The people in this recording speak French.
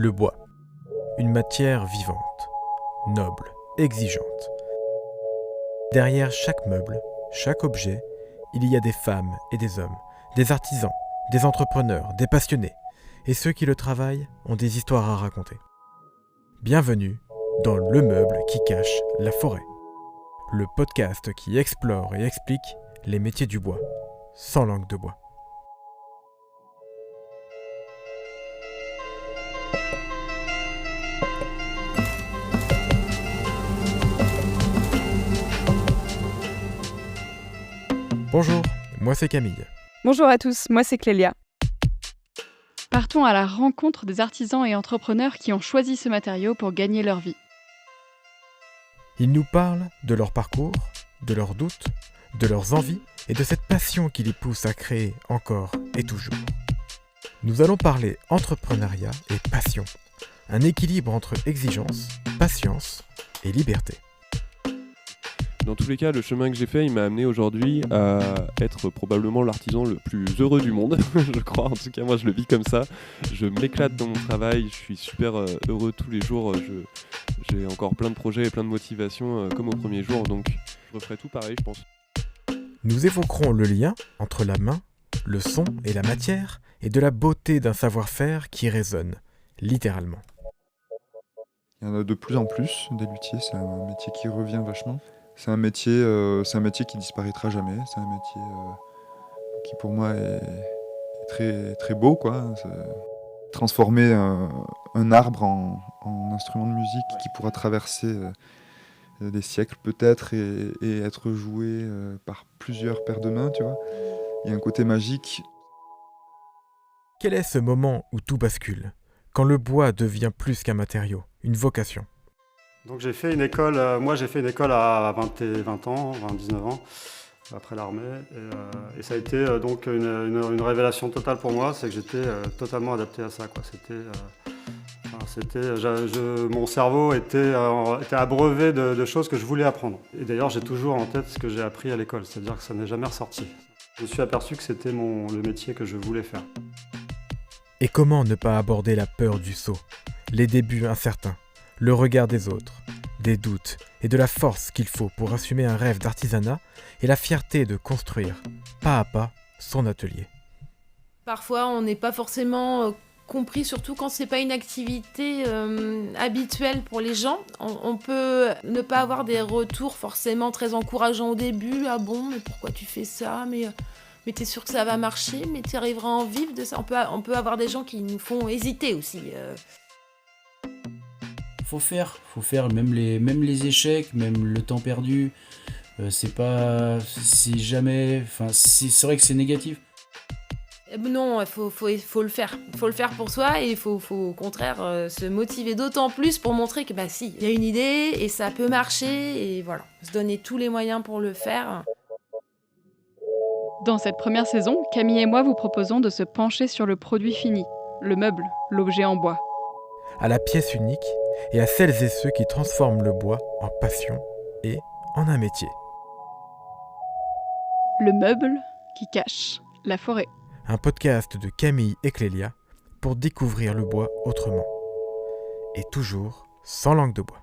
Le bois. Une matière vivante, noble, exigeante. Derrière chaque meuble, chaque objet, il y a des femmes et des hommes, des artisans, des entrepreneurs, des passionnés. Et ceux qui le travaillent ont des histoires à raconter. Bienvenue dans Le Meuble qui cache la forêt. Le podcast qui explore et explique les métiers du bois, sans langue de bois. Bonjour, moi c'est Camille. Bonjour à tous, moi c'est Clélia. Partons à la rencontre des artisans et entrepreneurs qui ont choisi ce matériau pour gagner leur vie. Ils nous parlent de leur parcours, de leurs doutes, de leurs envies et de cette passion qui les pousse à créer encore et toujours. Nous allons parler entrepreneuriat et passion, un équilibre entre exigence, patience et liberté. Dans tous les cas, le chemin que j'ai fait, il m'a amené aujourd'hui à être probablement l'artisan le plus heureux du monde, je crois. En tout cas, moi, je le vis comme ça. Je m'éclate dans mon travail, je suis super heureux tous les jours. J'ai encore plein de projets et plein de motivations comme au premier jour, donc je referai tout pareil, je pense. Nous évoquerons le lien entre la main, le son et la matière, et de la beauté d'un savoir-faire qui résonne, littéralement. Il y en a de plus en plus des luthiers, c'est un métier qui revient vachement. C'est un métier qui disparaîtra jamais. C'est un métier qui pour moi est très, très beau, quoi. C'est transformer un arbre en instrument de musique qui pourra traverser des siècles peut-être et être joué par plusieurs paires de mains, tu vois. Il y a un côté magique. Quel est ce moment où tout bascule, quand le bois devient plus qu'un matériau, une vocation ? Donc j'ai fait une école, à 20 ans, 19 ans, après l'armée. Et ça a été donc une révélation totale pour moi, c'est que j'étais totalement adapté à ça, quoi. Mon cerveau était abreuvé de choses que je voulais apprendre. Et d'ailleurs, j'ai toujours en tête ce que j'ai appris à l'école, c'est-à-dire que ça n'est jamais ressorti. Je me suis aperçu que c'était le métier que je voulais faire. Et comment ne pas aborder la peur du saut, les débuts incertains, le regard des autres, des doutes et de la force qu'il faut pour assumer un rêve d'artisanat et la fierté de construire, pas à pas, son atelier. Parfois, on n'est pas forcément compris, surtout quand c'est pas une activité habituelle pour les gens. On peut ne pas avoir des retours forcément très encourageants au début. Ah bon, mais pourquoi tu fais ça ? Mais t'es sûr que ça va marcher ? Mais tu arriveras à en vivre de ça ? On peut avoir des gens qui nous font hésiter aussi. Faut faire même les échecs, même le temps perdu. C'est vrai que c'est négatif. Non, il faut le faire. Il faut le faire pour soi et il faut au contraire se motiver d'autant plus pour montrer que si, il y a une idée et ça peut marcher et voilà, se donner tous les moyens pour le faire. Dans cette première saison, Camille et moi vous proposons de se pencher sur le produit fini, le meuble, l'objet en bois. À la pièce unique et à celles et ceux qui transforment le bois en passion et en un métier. Le meuble qui cache la forêt. Un podcast de Camille et Clélia pour découvrir le bois autrement. Et toujours sans langue de bois.